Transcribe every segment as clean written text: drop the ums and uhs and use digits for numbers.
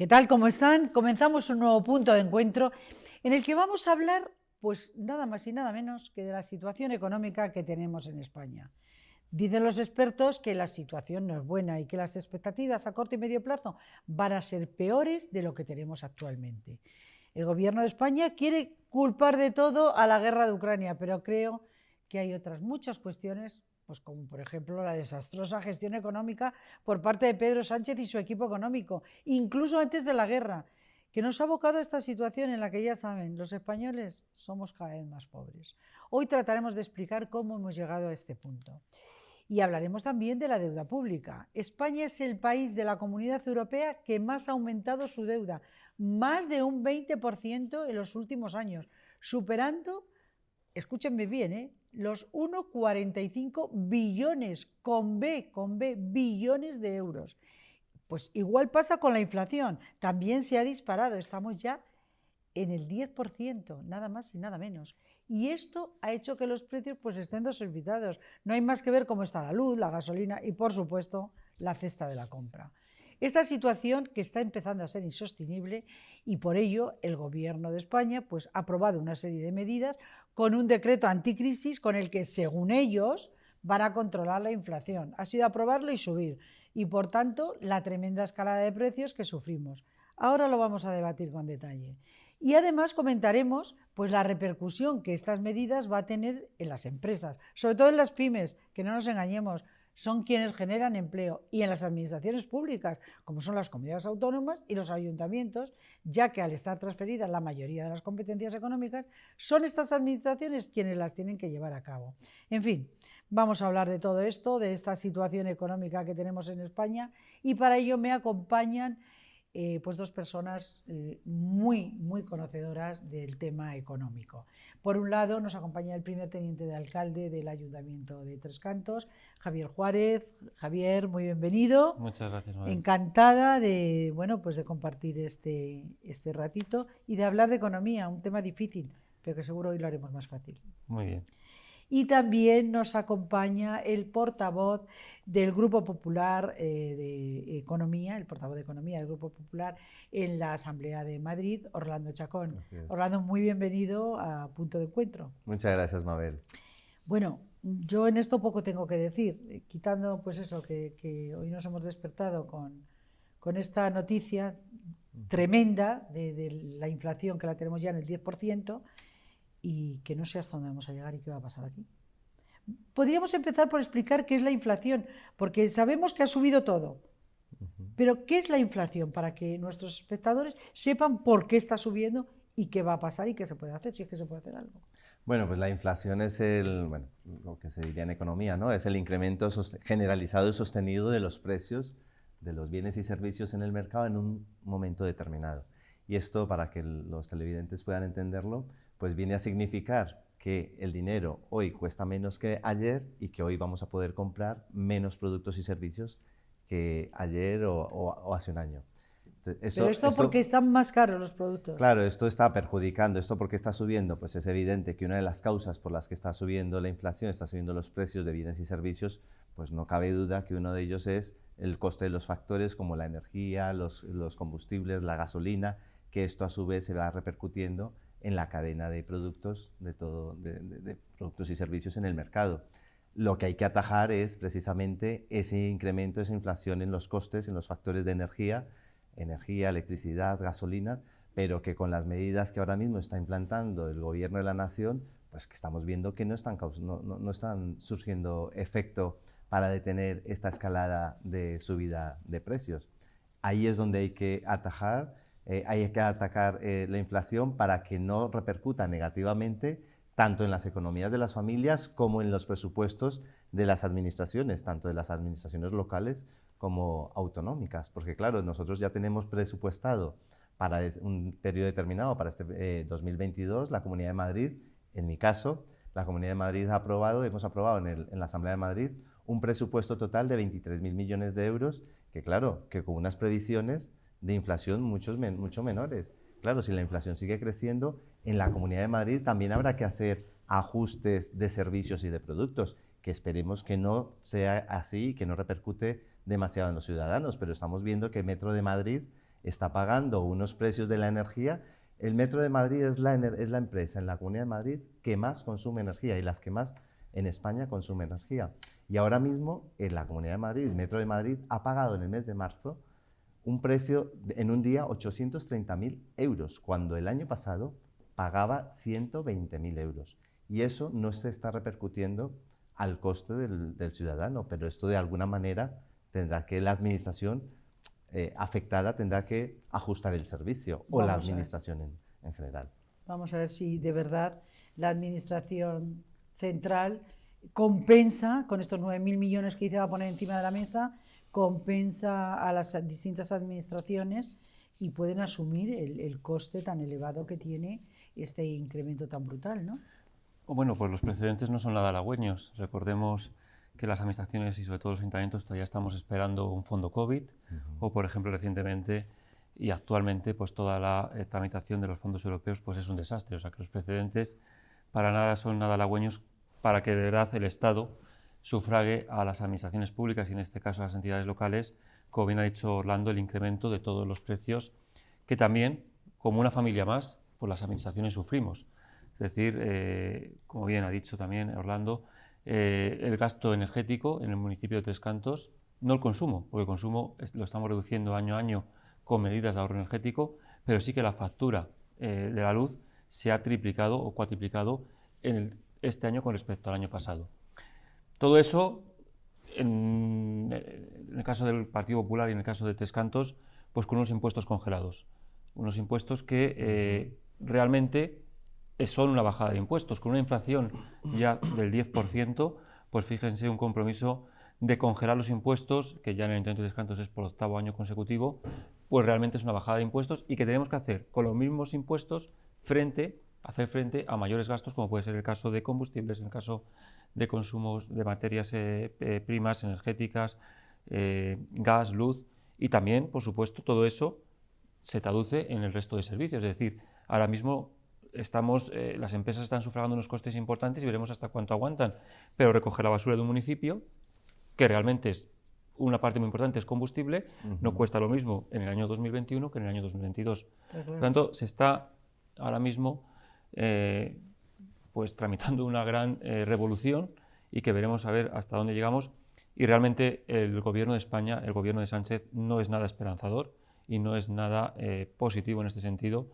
tal? ¿Cómo están? Comenzamos un nuevo punto de encuentro en el que vamos a hablar, pues nada más y nada menos que de la situación económica que tenemos en España. Dicen los expertos que la situación no es buena y que las expectativas a corto y medio plazo van a ser peores de lo que tenemos actualmente. El gobierno de España quiere culpar de todo a la guerra de Ucrania, pero creo que hay otras muchas cuestiones, pues como por ejemplo la desastrosa gestión económica por parte de Pedro Sánchez y su equipo económico, incluso antes de la guerra, que nos ha abocado a esta situación en la que ya saben, los españoles somos cada vez más pobres. Hoy trataremos de explicar cómo hemos llegado a este punto. Y hablaremos también de la deuda pública. España es el país de la Comunidad Europea que más ha aumentado su deuda, más de un 20% en los últimos años, superando, escúchenme bien, los 1,45 billones, con B, billones de euros. Pues igual pasa con la inflación, también se ha disparado, estamos ya en el 10%, nada más y nada menos. Y esto ha hecho que los precios pues estén desorbitados. No hay más que ver cómo está la luz, la gasolina y, por supuesto, la cesta de la compra. Esta situación que está empezando a ser insostenible y por ello el Gobierno de España pues, ha aprobado una serie de medidas con un decreto anticrisis con el que, según ellos, van a controlar la inflación. Ha sido aprobarlo y subir y, por tanto, la tremenda escalada de precios que sufrimos. Ahora lo vamos a debatir con detalle. Y además comentaremos pues, la repercusión que estas medidas va a tener en las empresas, sobre todo en las pymes, que no nos engañemos, son quienes generan empleo, y en las administraciones públicas, como son las comunidades autónomas y los ayuntamientos, ya que al estar transferidas la mayoría de las competencias económicas, son estas administraciones quienes las tienen que llevar a cabo. En fin, vamos a hablar de todo esto, de esta situación económica que tenemos en España, y para ello me acompañan pues dos personas muy conocedoras del tema económico. Por un lado nos acompaña el primer teniente de alcalde del Ayuntamiento de Tres Cantos, Javier Juárez. Javier, muy bienvenido. Muchas gracias, Mabel. Encantada de, bueno, pues de compartir este ratito y de hablar de economía, un tema difícil, pero que seguro hoy lo haremos más fácil. Muy bien. Y también nos acompaña el portavoz del Grupo Popular de Economía, el portavoz de Economía del Grupo Popular en la Asamblea de Madrid, Orlando Chacón. Orlando, muy bienvenido a Punto de Encuentro. Muchas gracias, Mabel. Bueno, yo en esto poco tengo que decir, quitando pues eso, que hoy nos hemos despertado con esta noticia tremenda de la inflación, que la tenemos ya en el 10%, y que no sé hasta dónde vamos a llegar y qué va a pasar aquí. Podríamos empezar por explicar qué es la inflación, porque sabemos que ha subido todo. Pero ¿qué es la inflación? Para que nuestros espectadores sepan por qué está subiendo y qué va a pasar y qué se puede hacer, si es que se puede hacer algo. Bueno, pues la inflación es lo que se diría en economía, ¿no? Es el incremento generalizado y sostenido de los precios de los bienes y servicios en el mercado en un momento determinado. Y esto, para que los televidentes puedan entenderlo, pues viene a significar que el dinero hoy cuesta menos que ayer y que hoy vamos a poder comprar menos productos y servicios que ayer o hace un año. Entonces, pero esto porque están más caros los productos. Claro, esto está perjudicando. ¿Esto por qué está subiendo? Pues es evidente que una de las causas por las que está subiendo la inflación, está subiendo los precios de bienes y servicios, pues no cabe duda que uno de ellos es el coste de los factores como la energía, los combustibles, la gasolina, que esto a su vez se va repercutiendo en la cadena de productos, de productos y servicios en el mercado. Lo que hay que atajar es precisamente ese incremento, esa inflación en los costes, en los factores de energía, electricidad, gasolina, pero que con las medidas que ahora mismo está implantando el Gobierno de la Nación, pues que estamos viendo que no están surgiendo efecto para detener esta escalada de subida de precios. Ahí es donde hay que atacar la inflación para que no repercuta negativamente tanto en las economías de las familias como en los presupuestos de las administraciones, tanto de las administraciones locales como autonómicas. Porque claro, nosotros ya tenemos presupuestado para un periodo determinado, para este 2022, la Comunidad de Madrid, en mi caso, la Comunidad de Madrid hemos aprobado en la Asamblea de Madrid un presupuesto total de 23.000 millones de euros, que claro, que con unas previsiones de inflación mucho menores. Claro, si la inflación sigue creciendo, en la Comunidad de Madrid también habrá que hacer ajustes de servicios y de productos, que esperemos que no sea así y que no repercute demasiado en los ciudadanos, pero estamos viendo que Metro de Madrid está pagando unos precios de la energía. El Metro de Madrid es la empresa en la Comunidad de Madrid que más consume energía y las que más en España consume energía. Y ahora mismo en la Comunidad de Madrid, el Metro de Madrid ha pagado en el mes de marzo un precio en un día 830.000 euros, cuando el año pasado pagaba 120.000 euros. Y eso no se está repercutiendo al coste del ciudadano, pero esto de alguna manera tendrá que la administración afectada tendrá que ajustar el servicio, o la administración en general. Vamos a ver si de verdad la administración central compensa, con estos 9.000 millones que dice va a poner encima de la mesa, compensa a las distintas administraciones y pueden asumir el coste tan elevado que tiene este incremento tan brutal, ¿no? Bueno, pues los precedentes no son nada halagüeños. Recordemos que las administraciones y sobre todo los ayuntamientos todavía estamos esperando un fondo COVID, o por ejemplo recientemente y actualmente pues toda la tramitación de los fondos europeos pues es un desastre. O sea que los precedentes para nada son nada halagüeños para que de verdad el Estado sufrague a las administraciones públicas y en este caso a las entidades locales, como bien ha dicho Orlando, el incremento de todos los precios que también, como una familia más, pues las administraciones sufrimos. Es decir, como bien ha dicho también Orlando, el gasto energético en el municipio de Tres Cantos, no el consumo, porque el consumo lo estamos reduciendo año a año con medidas de ahorro energético, pero sí que la factura de la luz se ha triplicado o cuatriplicado este año con respecto al año pasado. Todo eso, en el caso del Partido Popular y en el caso de Tres Cantos, pues con unos impuestos congelados, unos impuestos que realmente son una bajada de impuestos. Con una inflación ya del 10%, pues fíjense un compromiso de congelar los impuestos, que ya en el Ayuntamiento de Tres Cantos es por 8º año consecutivo, pues realmente es una bajada de impuestos y que tenemos que hacer con los mismos impuestos hacer frente a mayores gastos, como puede ser el caso de combustibles, en el caso de consumos de materias primas, energéticas, gas, luz, y también, por supuesto, todo eso se traduce en el resto de servicios. Es decir, ahora mismo las empresas están sufragando unos costes importantes y veremos hasta cuánto aguantan, pero recoger la basura de un municipio, que realmente es una parte muy importante, es combustible, no cuesta lo mismo en el año 2021 que en el año 2022. Claro. Por lo tanto, se está ahora mismo pues tramitando una gran revolución y que veremos a ver hasta dónde llegamos, y realmente el gobierno de España, el gobierno de Sánchez, no es nada esperanzador y no es nada positivo en este sentido,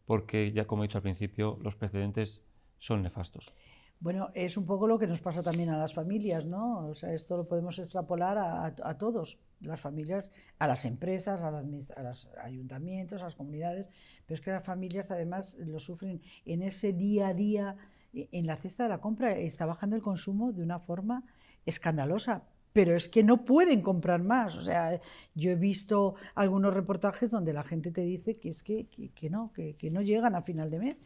porque ya como he dicho al principio, los precedentes son nefastos. Bueno, es un poco lo que nos pasa también a las familias, ¿no? O sea, esto lo podemos extrapolar a todos, las familias, a las empresas, a los ayuntamientos, a las comunidades, pero es que las familias además lo sufren en ese día a día, en la cesta de la compra está bajando el consumo de una forma escandalosa, pero es que no pueden comprar más. O sea, yo he visto algunos reportajes donde la gente te dice que es que no llegan a final de mes.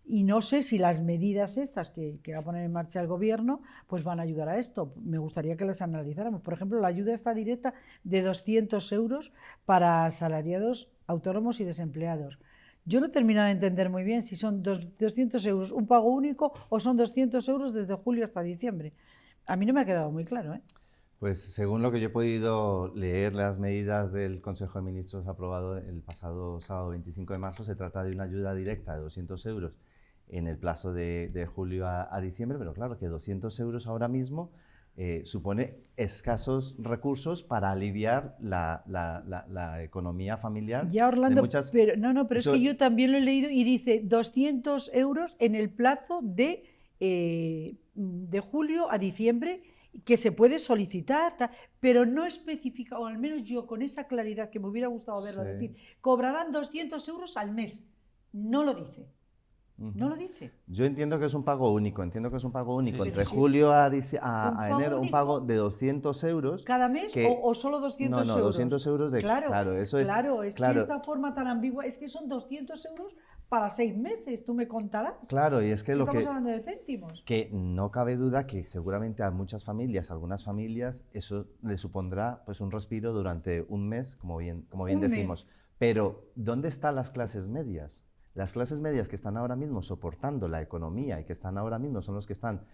Y no sé si las medidas estas que va a poner en marcha el gobierno pues van a ayudar a esto. Me gustaría que las analizáramos. Por ejemplo, la ayuda está directa de 200 euros para asalariados, autónomos y desempleados. Yo no he terminado de entender muy bien si son 200 euros un pago único o son 200 euros desde julio hasta diciembre. A mí no me ha quedado muy claro, ¿eh? Pues según lo que yo he podido leer, las medidas del Consejo de Ministros aprobado el pasado sábado 25 de marzo, se trata de una ayuda directa de 200 euros en el plazo de julio a diciembre, pero claro que 200 euros ahora mismo supone escasos recursos para aliviar la economía familiar. Ya, Orlando, pero es que yo también lo he leído y dice 200 euros en el plazo de julio a diciembre, que se puede solicitar, pero no especifica, o al menos yo con esa claridad que me hubiera gustado verlo decir, cobrarán 200 euros al mes. No lo dice. No lo dice. Yo entiendo que es un pago único, entre julio a enero, un pago de 200 euros. ¿Cada mes o solo 200 euros? No, 200 euros de... Claro, eso es... Claro, es que esta forma tan ambigua, es que son 200 euros para 6 meses, tú me contarás. Claro, y es que lo que... Estamos hablando de céntimos. Que no cabe duda que seguramente a muchas familias, algunas familias, eso le supondrá pues un respiro durante un mes, como bien decimos. Pero, ¿dónde están las clases medias? Las clases medias que están ahora mismo soportando la economía y que están ahora mismo son los que están...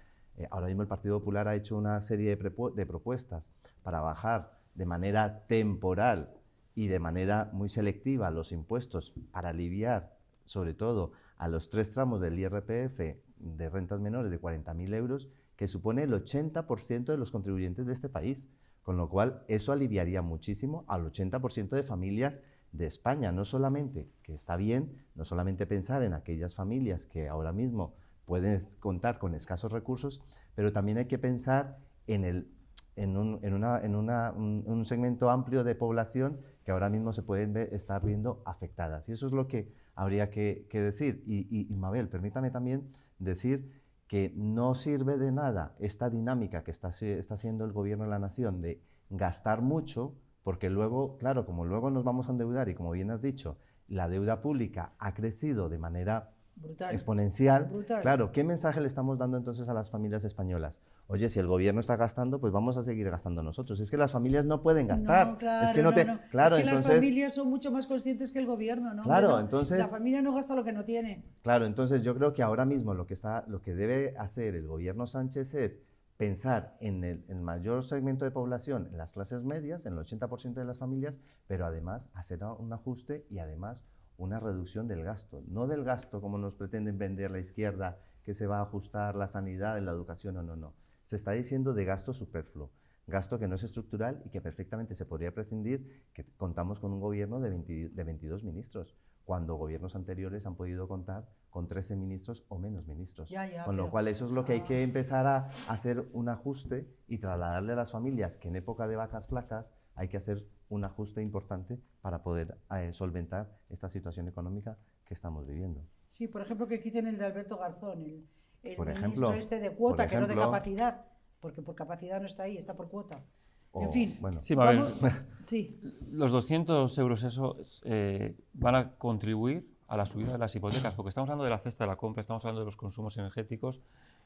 ahora mismo el Partido Popular ha hecho una serie de propuestas para bajar de manera temporal y de manera muy selectiva los impuestos para aliviar, sobre todo, a los 3 tramos del IRPF de rentas menores de 40.000 euros, que supone el 80% de los contribuyentes de este país. Con lo cual, eso aliviaría muchísimo al 80% de familias de España. No solamente, que está bien, no solamente pensar en aquellas familias que ahora mismo pueden contar con escasos recursos, pero también hay que pensar en un segmento amplio de población que ahora mismo se pueden estar viendo afectadas. Y eso es lo que habría que decir. Y Mabel, permítame también decir que no sirve de nada esta dinámica que está haciendo el Gobierno de la Nación de gastar mucho, porque luego, claro, como luego nos vamos a endeudar y como bien has dicho, la deuda pública ha crecido de manera Brutal. exponencial. Brutal. Claro, ¿qué mensaje le estamos dando entonces a las familias españolas? Oye, si el gobierno está gastando, pues vamos a seguir gastando nosotros. Es que las familias no pueden gastar. No, claro, es que no te... no. Claro, es que entonces... las familias son mucho más conscientes que el gobierno, ¿no? Claro, No, entonces... La familia no gasta lo que no tiene. Claro, entonces yo creo que ahora mismo lo que debe hacer el gobierno Sánchez es pensar en el mayor segmento de población, en las clases medias, en el 80% de las familias, pero además hacer un ajuste y además una reducción del gasto. No del gasto como nos pretenden vender la izquierda, que se va a ajustar la sanidad, la educación, no. Se está diciendo de gasto superfluo, gasto que no es estructural y que perfectamente se podría prescindir, que contamos con un gobierno de 22 ministros, cuando gobiernos anteriores han podido contar con 13 ministros o menos ministros. Con lo cual eso es lo que hay que empezar a hacer un ajuste y trasladarle a las familias que en época de vacas flacas hay que hacer un ajuste importante para poder solventar esta situación económica que estamos viviendo. Sí, por ejemplo, que quiten el de Alberto Garzón, el por ministro ejemplo, este de cuota, que no de capacidad, porque por capacidad no está ahí, está por cuota. En fin, bueno. Sí, Mabel, sí. los 200 euros esos van a contribuir a la subida de las hipotecas, porque estamos hablando de la cesta de la compra, estamos hablando de los consumos energéticos,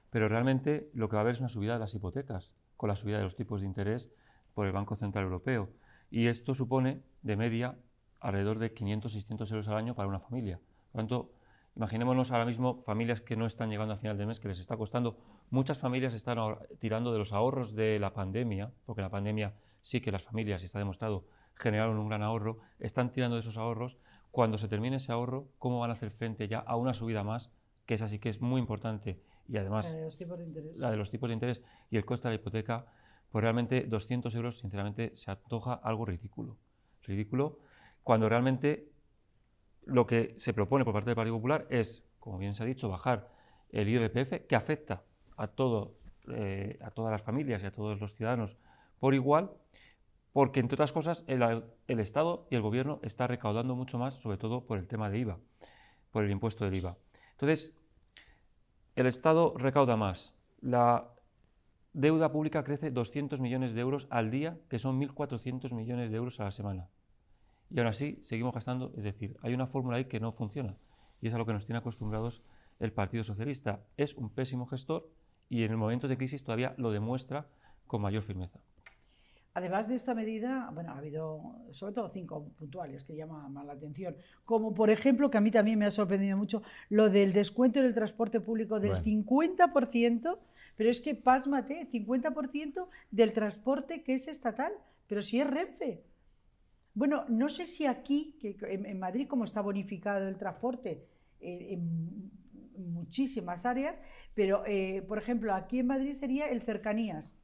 pero realmente lo que va a haber es una subida de las hipotecas, con la subida de los tipos de interés por el Banco Central Europeo. Y esto supone, de media, alrededor de 500-600 euros al año para una familia. Por lo tanto, imaginémonos ahora mismo familias que no están llegando a final de mes, que les está costando. Muchas familias están tirando de los ahorros de la pandemia, porque la pandemia sí que las familias, y está demostrado, generaron un gran ahorro, están tirando de esos ahorros. Cuando se termine ese ahorro, ¿cómo van a hacer frente ya a una subida más? Que esa sí que es muy importante. Y además, La de los tipos de interés. La de los tipos de interés y el coste de la hipoteca, pues realmente 200 euros, sinceramente, se antoja algo ridículo. Ridículo cuando realmente lo que se propone por parte del Partido Popular es, como bien se ha dicho, bajar el IRPF, que afecta a todas las familias y a todos los ciudadanos por igual, porque, entre otras cosas, el Estado y el Gobierno está recaudando mucho más, sobre todo por el tema de IVA, por el impuesto del IVA. Entonces, el Estado recauda más. La deuda pública crece 200 millones de euros al día, que son 1.400 millones de euros a la semana. Y aún así seguimos gastando, es decir, hay una fórmula ahí que no funciona. Y es a lo que nos tiene acostumbrados el Partido Socialista. Es un pésimo gestor y en momentos de crisis todavía lo demuestra con mayor firmeza. Además de esta medida, bueno, ha habido sobre todo 5 puntuales que llaman más la atención, como por ejemplo, que a mí también me ha sorprendido mucho, lo del descuento en el transporte público del 50%, pero es que pásmate, 50% del transporte que es estatal, pero si es Renfe. Bueno, no sé si aquí, que en Madrid, como está bonificado el transporte en muchísimas áreas, pero por ejemplo, aquí en Madrid sería el cercanías.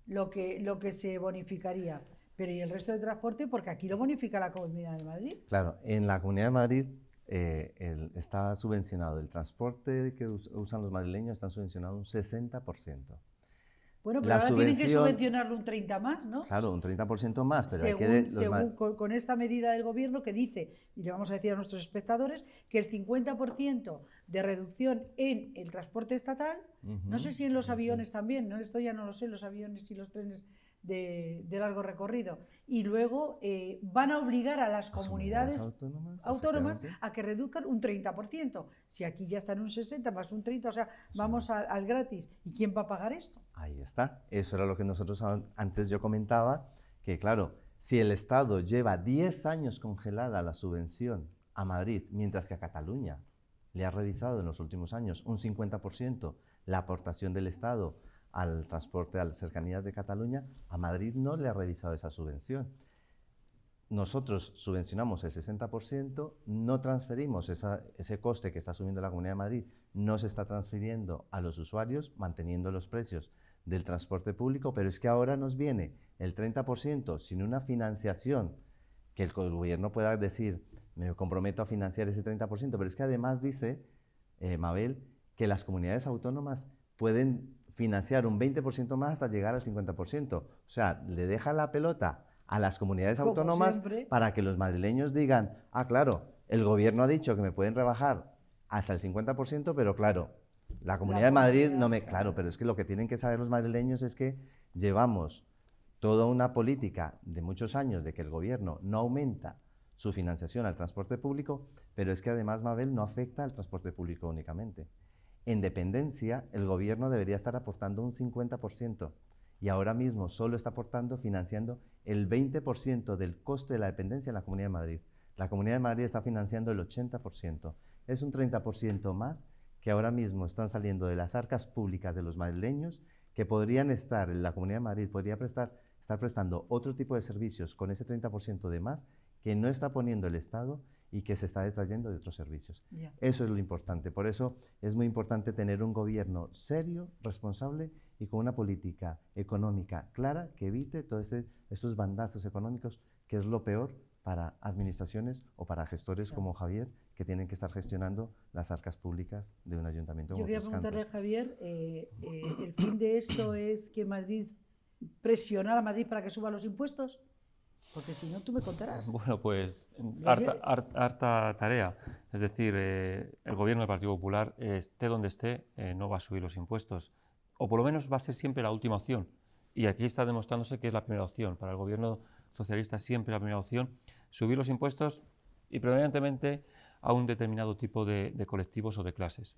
Lo que se bonificaría, pero ¿y el resto del transporte? Porque aquí lo bonifica la Comunidad de Madrid. Claro, en la Comunidad de Madrid está subvencionado el transporte que usan los madrileños, está subvencionado un 60%. Bueno, pero ahora tienen que subvencionarlo un 30 más, ¿no? Claro, un 30% más, pero con esta medida del gobierno que dice, y le vamos a decir a nuestros espectadores, que el 50% de reducción en el transporte estatal, no sé si en los aviones también, ¿no? Esto ya no lo sé, los aviones y los trenes de largo recorrido, y luego van a obligar a las comunidades autónomas a que reduzcan un 30%. Si aquí ya está en un 60 más un 30, o sea, vamos al gratis. ¿Y quién va a pagar esto? Ahí está. Eso era lo que nosotros antes yo comentaba, que claro, si el Estado lleva 10 años congelada la subvención a Madrid, mientras que a Cataluña le ha revisado en los últimos años un 50% la aportación del Estado al transporte, a las cercanías de Cataluña, a Madrid no le ha revisado esa subvención. nosotros subvencionamos el 60%, no transferimos ese coste que está asumiendo la Comunidad de Madrid, no se está transfiriendo a los usuarios, manteniendo los precios del transporte público, pero es que ahora nos viene el 30% sin una financiación, que el gobierno pueda decir, me comprometo a financiar ese 30%, pero es que además dice, Mabel, que las comunidades autónomas pueden financiar un 20% más hasta llegar al 50%. O sea, le deja la pelota a las comunidades autónomas para que los madrileños digan, ah, claro, el gobierno ha dicho que me pueden rebajar hasta el 50%, pero claro, la Comunidad de Madrid no me... Claro, pero es que lo que tienen que saber los madrileños es que llevamos toda una política de muchos años de que el gobierno no aumenta su financiación al transporte público, pero es que además, Mabel, no afecta al transporte público únicamente. En dependencia, el gobierno debería estar aportando un 50%. Y ahora mismo solo está aportando, financiando el 20% del coste de la dependencia en la Comunidad de Madrid. La Comunidad de Madrid está financiando el 80%. Es un 30% más que ahora mismo están saliendo de las arcas públicas de los madrileños, que podrían estar, en la Comunidad de Madrid podría estar prestando otro tipo de servicios con ese 30% de más que no está poniendo el Estado y que se está detrayendo de otros servicios. Yeah. Eso es lo importante. Por eso es muy importante tener un gobierno serio, responsable y con una política económica clara que evite todos estos bandazos económicos, que es lo peor para administraciones o para gestores como Javier, que tienen que estar gestionando las arcas públicas de un ayuntamiento como Yo quería preguntarle a Javier, ¿el fin de esto es que Madrid presionar a Madrid para que suba los impuestos? Porque si no, tú me contarás. Bueno, pues harta tarea. Es decir, el gobierno del Partido Popular, esté donde esté, no va a subir los impuestos. O por lo menos va a ser siempre la última opción. Y aquí está demostrándose que es la primera opción. Para el gobierno socialista siempre la primera opción, subir los impuestos y predominantemente a un determinado tipo de colectivos o de clases.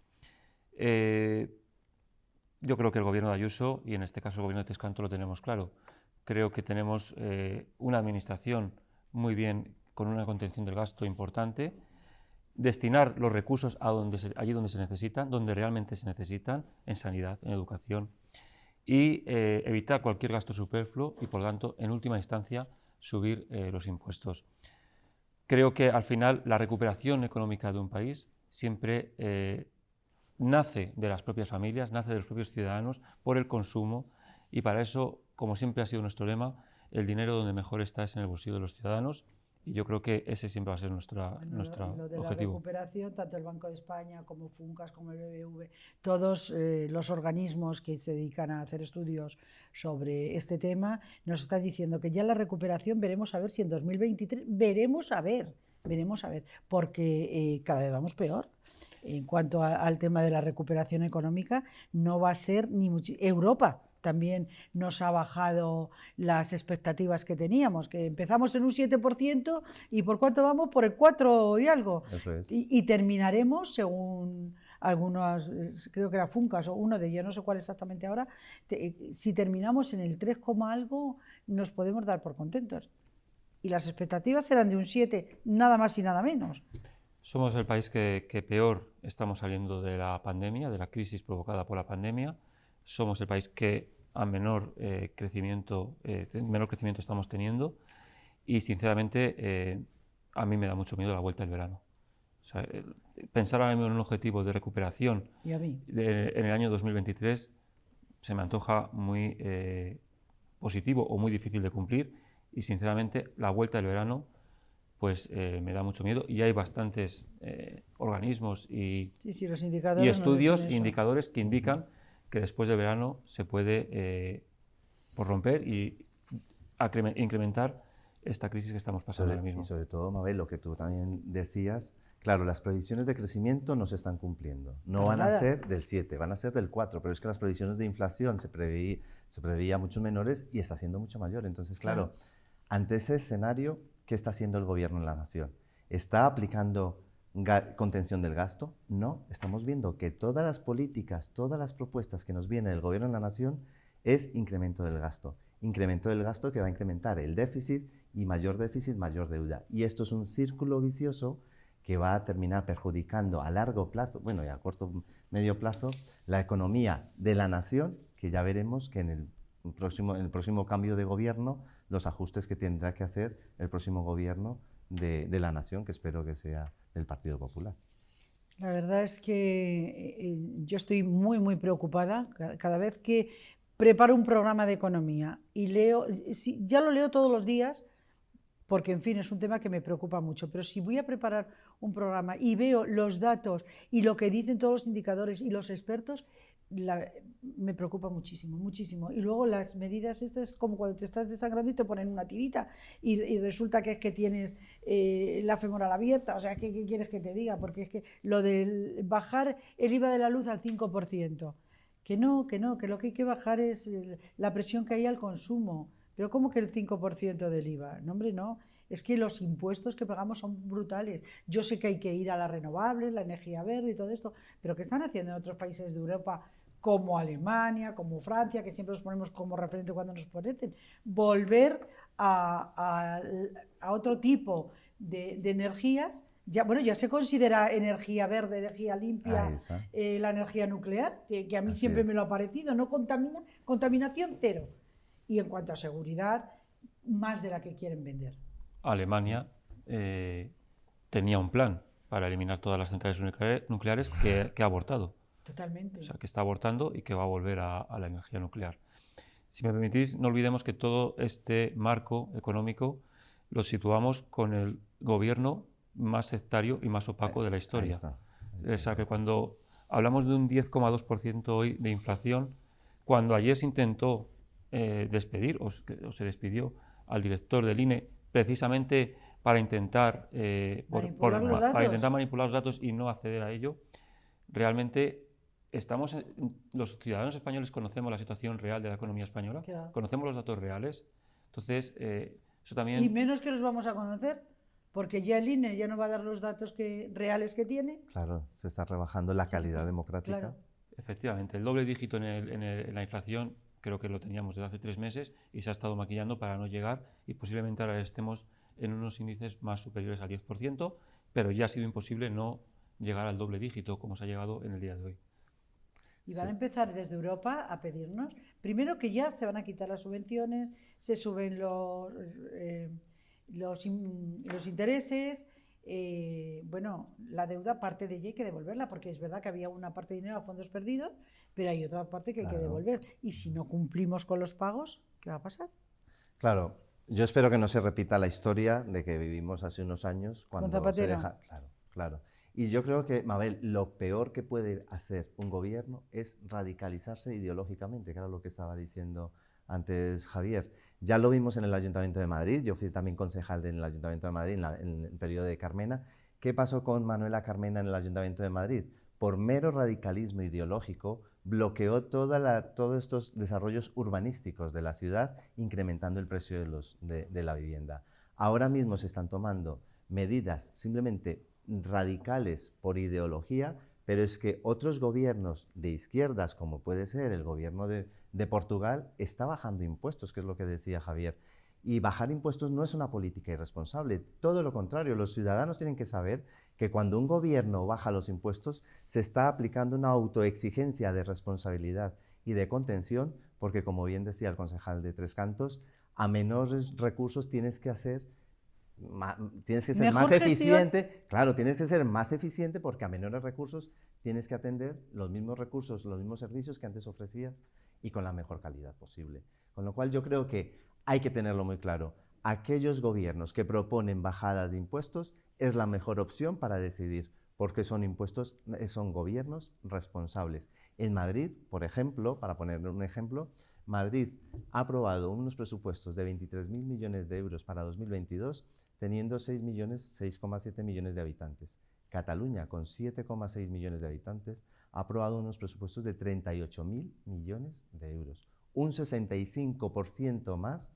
Yo creo que el gobierno de Ayuso, y en este caso el gobierno de Tezcanto, lo tenemos claro. Creo que tenemos una administración muy bien, con una contención del gasto importante, destinar los recursos allí donde se necesitan, donde realmente se necesitan, en sanidad, en educación, y evitar cualquier gasto superfluo y, por lo tanto, en última instancia, subir los impuestos. Creo que al final la recuperación económica de un país siempre nace de las propias familias, nace de los propios ciudadanos, por el consumo, y para eso, como siempre ha sido nuestro lema, el dinero donde mejor está es en el bolsillo de los ciudadanos, y yo creo que ese siempre va a ser nuestro lo de objetivo. La recuperación, tanto el Banco de España como Funcas, como el BBV, todos los organismos que se dedican a hacer estudios sobre este tema, nos están diciendo que ya la recuperación veremos a ver si en 2023, veremos a ver, porque cada vez vamos peor. En cuanto al tema de la recuperación económica, no va a ser ni mucho. Europa también nos ha bajado las expectativas que teníamos, que empezamos en un 7% y ¿por cuánto vamos? Por el 4 y algo. Eso es. Y terminaremos, según algunos, creo que era Funcas o uno de ellos, no sé cuál exactamente ahora, si terminamos en el 3, algo, nos podemos dar por contentos. Y las expectativas eran de un 7, nada más y nada menos. Somos el país que peor estamos saliendo de la pandemia, de la crisis provocada por la pandemia. Somos el país que a menor crecimiento estamos teniendo, y sinceramente a mí me da mucho miedo la vuelta del verano. O sea, pensar ahora mismo en un objetivo de recuperación en el año 2023 se me antoja muy positivo o muy difícil de cumplir, y sinceramente la vuelta del verano pues me da mucho miedo, y hay bastantes organismos y estudios e indicadores que indican que después de verano se puede romper y incrementar esta crisis que estamos pasando ahora mismo. Y sobre todo, Mabel, lo que tú también decías, claro, las previsiones de crecimiento no se están cumpliendo. No van a ser del 7, van a ser del 4, pero es que las previsiones de inflación se preveía mucho menores y está siendo mucho mayor. Entonces, claro, ante ese escenario, ¿qué está haciendo el gobierno en la nación? ¿Está aplicando contención del gasto? No, estamos viendo que todas las políticas, todas las propuestas que nos viene del gobierno en la nación es incremento del gasto que va a incrementar el déficit, y mayor déficit, mayor deuda. Y esto es un círculo vicioso que va a terminar perjudicando a largo plazo, bueno, y a corto, medio plazo, la economía de la nación, que ya veremos que en el próximo cambio de gobierno los ajustes que tendrá que hacer el próximo gobierno de la nación, que espero que sea del Partido Popular. La verdad es que yo estoy muy, muy preocupada cada vez que preparo un programa de economía y leo, ya lo leo todos los días, porque, en fin, es un tema que me preocupa mucho, pero si voy a preparar un programa y veo los datos y lo que dicen todos los indicadores y los expertos, me preocupa muchísimo, muchísimo. Y luego las medidas estas es como cuando te estás desangrando y te ponen una tirita y resulta que es que tienes la femoral abierta, o sea, ¿qué quieres que te diga? Porque es que lo de bajar el IVA de la luz al 5%, que lo que hay que bajar es la presión que hay al consumo. Pero ¿cómo que el 5% del IVA? No, hombre, no. Es que los impuestos que pagamos son brutales. Yo sé que hay que ir a las renovables, la energía verde y todo esto, pero ¿qué están haciendo en otros países de Europa, como Alemania, como Francia, que siempre los ponemos como referente cuando nos parecen? Volver a otro tipo de energías. Ya se considera energía verde, energía limpia, la energía nuclear, que a mí siempre me lo ha parecido. No contamina, contaminación cero. Y en cuanto a seguridad, más de la que quieren vender. Alemania tenía un plan para eliminar todas las centrales nucleares que ha abortado. Totalmente. O sea, que está abortando y que va a volver a la energía nuclear. Si me permitís, no olvidemos que todo este marco económico lo situamos con el gobierno más sectario y más opaco de la historia. Ahí está. O sea, que cuando hablamos de un 10,2% hoy de inflación, cuando ayer se intentó despedir o se despidió al director del INE precisamente para intentar manipular los datos y no acceder a ello, realmente los ciudadanos españoles conocemos la situación real de la economía española, conocemos los datos reales, entonces eso también... Y menos que los vamos a conocer, porque ya el INE ya no va a dar los datos reales que tiene. Claro, se está rebajando la calidad democrática. Claro. Efectivamente, el doble dígito en la inflación creo que lo teníamos desde hace 3 meses y se ha estado maquillando para no llegar y posiblemente ahora estemos en unos índices más superiores al 10%, pero ya ha sido imposible no llegar al doble dígito como se ha llegado en el día de hoy. Y van a empezar desde Europa a pedirnos, primero que ya se van a quitar las subvenciones, se suben los intereses, la deuda, parte de ella hay que devolverla, porque es verdad que había una parte de dinero a fondos perdidos, pero hay otra parte que hay que devolver. Y si no cumplimos con los pagos, ¿qué va a pasar? Claro, yo espero que no se repita la historia de que vivimos hace unos años cuando se deja... Claro. Y yo creo que, Mabel, lo peor que puede hacer un gobierno es radicalizarse ideológicamente, que era lo que estaba diciendo antes Javier. Ya lo vimos en el Ayuntamiento de Madrid, yo fui también concejal en el Ayuntamiento de Madrid en el periodo de Carmena. ¿Qué pasó con Manuela Carmena en el Ayuntamiento de Madrid? Por mero radicalismo ideológico, bloqueó todos estos desarrollos urbanísticos de la ciudad, incrementando el precio de la vivienda. Ahora mismo se están tomando medidas simplemente radicales por ideología, pero es que otros gobiernos de izquierdas, como puede ser el gobierno de Portugal, está bajando impuestos, que es lo que decía Javier. Y bajar impuestos no es una política irresponsable, todo lo contrario, los ciudadanos tienen que saber que cuando un gobierno baja los impuestos se está aplicando una autoexigencia de responsabilidad y de contención, porque como bien decía el concejal de Tres Cantos, a menores recursos tienes que ser más eficiente. Claro, tienes que ser más eficiente porque a menores recursos tienes que atender los mismos recursos, los mismos servicios que antes ofrecías y con la mejor calidad posible. Con lo cual yo creo que hay que tenerlo muy claro. Aquellos gobiernos que proponen bajadas de impuestos es la mejor opción para decidir, porque son gobiernos responsables. En Madrid, por ejemplo, para poner un ejemplo, Madrid ha aprobado unos presupuestos de 23.000 millones de euros para 2022, teniendo 6,7 millones de habitantes. Cataluña, con 7,6 millones de habitantes, ha aprobado unos presupuestos de 38.000 millones de euros. Un 65% más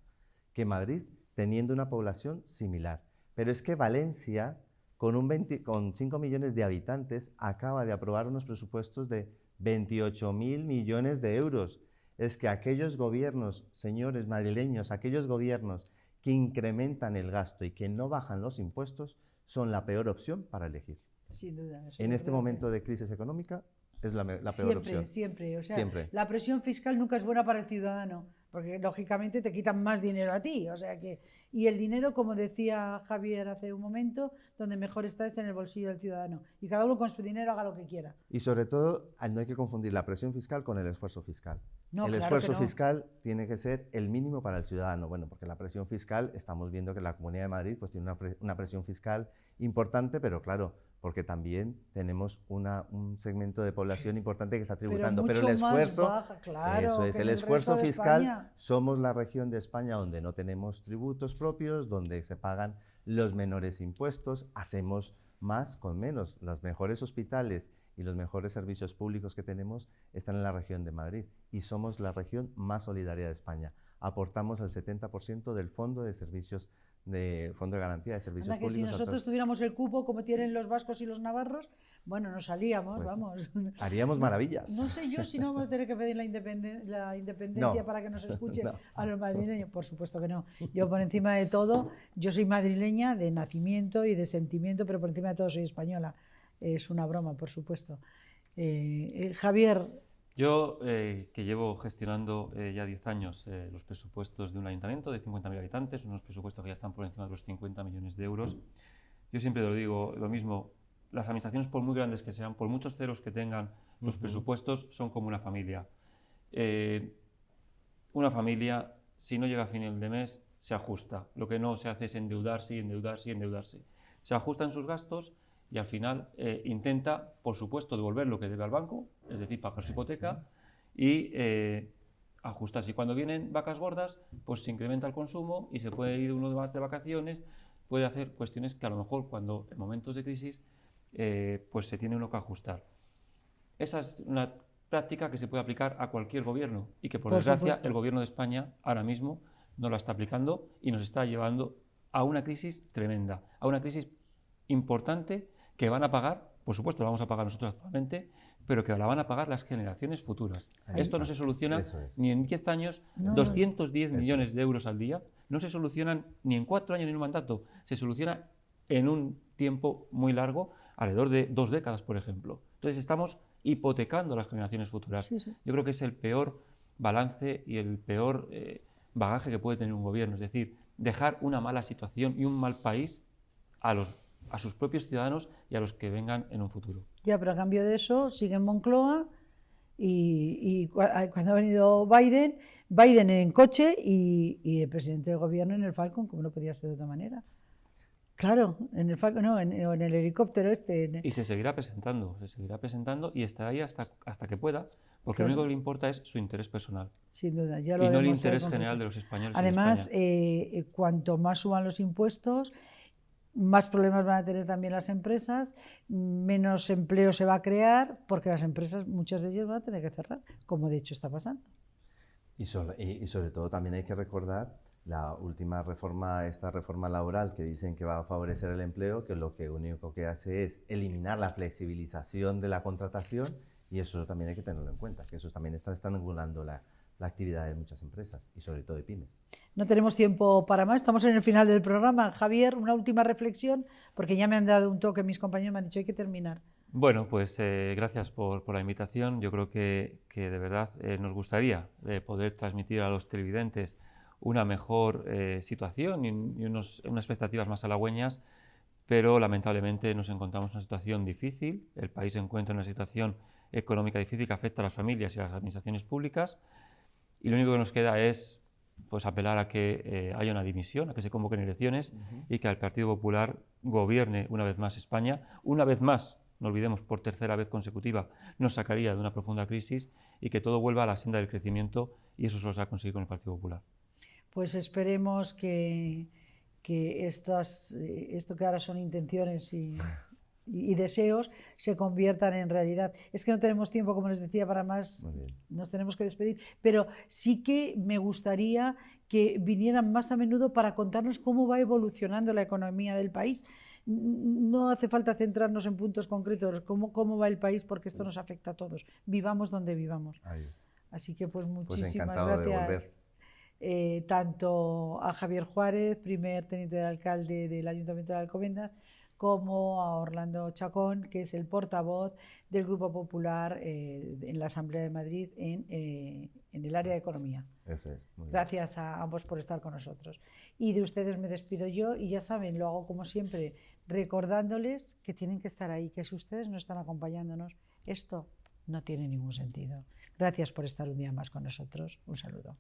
que Madrid, teniendo una población similar. Pero es que Valencia, con 5 millones de habitantes, acaba de aprobar unos presupuestos de 28.000 millones de euros. Es que aquellos gobiernos, señores madrileños, aquellos gobiernos que incrementan el gasto y que no bajan los impuestos, son la peor opción para elegir. Sin duda. En este momento de crisis económica es la peor opción. Siempre. O sea, siempre. La presión fiscal nunca es buena para el ciudadano, porque lógicamente te quitan más dinero a ti, o sea que... Y el dinero, como decía Javier hace un momento, donde mejor está es en el bolsillo del ciudadano. Y cada uno con su dinero haga lo que quiera. Y sobre todo, no hay que confundir la presión fiscal con el esfuerzo fiscal. No, el claro esfuerzo que no. fiscal tiene que ser el mínimo para el ciudadano. Bueno, porque la presión fiscal, estamos viendo que la Comunidad de Madrid pues, tiene una presión fiscal importante, pero claro, porque también tenemos un segmento de población importante que está tributando. Pero el esfuerzo, baja, claro, eso es, que el en esfuerzo resto de fiscal, España. somos la región de España donde no tenemos tributos propios, donde se pagan los menores impuestos, hacemos más con menos. Los mejores hospitales y los mejores servicios públicos que tenemos están en la región de Madrid y somos la región más solidaria de España. Aportamos el 70% del fondo de servicios, fondo de garantía de servicios públicos. Si nosotros tuviéramos el cupo como tienen los vascos y los navarros, bueno, nos salíamos, pues, vamos. Haríamos maravillas. No sé yo si no vamos a tener que pedir la independencia No. para que nos escuchen No. a los madrileños. Por supuesto que no. Yo por encima de todo, yo soy madrileña de nacimiento y de sentimiento, pero por encima de todo soy española. Es una broma, por supuesto. Javier. Yo, que llevo gestionando ya 10 años los presupuestos de un ayuntamiento de 50.000 habitantes, unos presupuestos que ya están por encima de los 50 millones de euros, yo siempre lo digo, lo mismo, las administraciones, por muy grandes que sean, por muchos ceros que tengan los presupuestos, son como una familia. Una familia, si no llega a final de mes, se ajusta. Lo que no se hace es endeudarse y endeudarse y endeudarse. Se ajustan sus gastos y al final intenta, por supuesto, devolver lo que debe al banco, es decir, pagar su hipoteca y ajustarse. Y cuando vienen vacas gordas, pues se incrementa el consumo y se puede ir uno de vacaciones, puede hacer cuestiones que a lo mejor cuando en momentos de crisis pues se tiene uno que ajustar. Esa es una práctica que se puede aplicar a cualquier gobierno y que por desgracia supuesto. el gobierno de España ahora mismo no la está aplicando y nos está llevando a una crisis tremenda, a una crisis importante que van a pagar, por supuesto la vamos a pagar nosotros actualmente, pero que la van a pagar las generaciones futuras. Esto no se soluciona ni en 10 años, No, 210 millones de euros al día, no se solucionan ni en 4 años ni en un mandato, se soluciona en un tiempo muy largo, alrededor de 2 décadas, por ejemplo. Entonces estamos hipotecando a las generaciones futuras. Sí, sí. Yo creo que es el peor balance y el peor bagaje que puede tener un gobierno, es decir, dejar una mala situación y un mal país a sus propios ciudadanos y a los que vengan en un futuro. Ya, pero a cambio de eso, sigue en Moncloa y cuando ha venido Biden en coche y el presidente del gobierno en el Falcon, como no podía ser de otra manera. Claro, en el Falcon, no, en el helicóptero este. Y se seguirá presentando y estará ahí hasta que pueda, porque Claro. lo único que le importa es su interés personal. Sin duda, ya lo Y ha no el demostrado interés con general creces. de los españoles. Además, en España. cuanto más suban los impuestos, más problemas van a tener también las empresas, menos empleo se va a crear, porque las empresas, muchas de ellas van a tener que cerrar, como de hecho está pasando. Y sobre todo también hay que recordar la última reforma, esta reforma laboral que dicen que va a favorecer el empleo, que lo que único que hace es eliminar la flexibilización de la contratación, y eso también hay que tenerlo en cuenta, que eso también está estrangulando la actividad de muchas empresas y sobre todo de pymes. No tenemos tiempo para más, estamos en el final del programa. Javier, una última reflexión, porque ya me han dado un toque, mis compañeros me han dicho hay que terminar. Bueno, pues gracias por la invitación. Yo creo que de verdad nos gustaría poder transmitir a los televidentes una mejor situación y unas expectativas más halagüeñas, pero lamentablemente nos encontramos en una situación difícil. El país se encuentra en una situación económica difícil que afecta a las familias y a las administraciones públicas, y lo único que nos queda es pues, apelar a que haya una dimisión, a que se convoquen elecciones y que el Partido Popular gobierne una vez más España, una vez más. No olvidemos, por tercera vez consecutiva nos sacaría de una profunda crisis y que todo vuelva a la senda del crecimiento, y eso solo se ha conseguido con el Partido Popular. Pues esperemos que esto que ahora son intenciones y deseos se conviertan en realidad. Es que no tenemos tiempo, como les decía, para más, nos tenemos que despedir, pero sí que me gustaría que vinieran más a menudo para contarnos cómo va evolucionando la economía del país. No hace falta centrarnos en puntos concretos, cómo va el país, porque esto nos afecta a todos, vivamos donde vivamos. Así que pues muchísimas gracias tanto a Javier Juárez, primer teniente de alcalde del Ayuntamiento de Alcobendas, como a Orlando Chacón, que es el portavoz del Grupo Popular en la Asamblea de Madrid en el área de Economía. Eso es. Muy bien. Gracias a ambos por estar con nosotros. Y de ustedes me despido yo y ya saben, lo hago como siempre, recordándoles que tienen que estar ahí, que si ustedes no están acompañándonos, esto no tiene ningún sentido. Gracias por estar un día más con nosotros. Un saludo.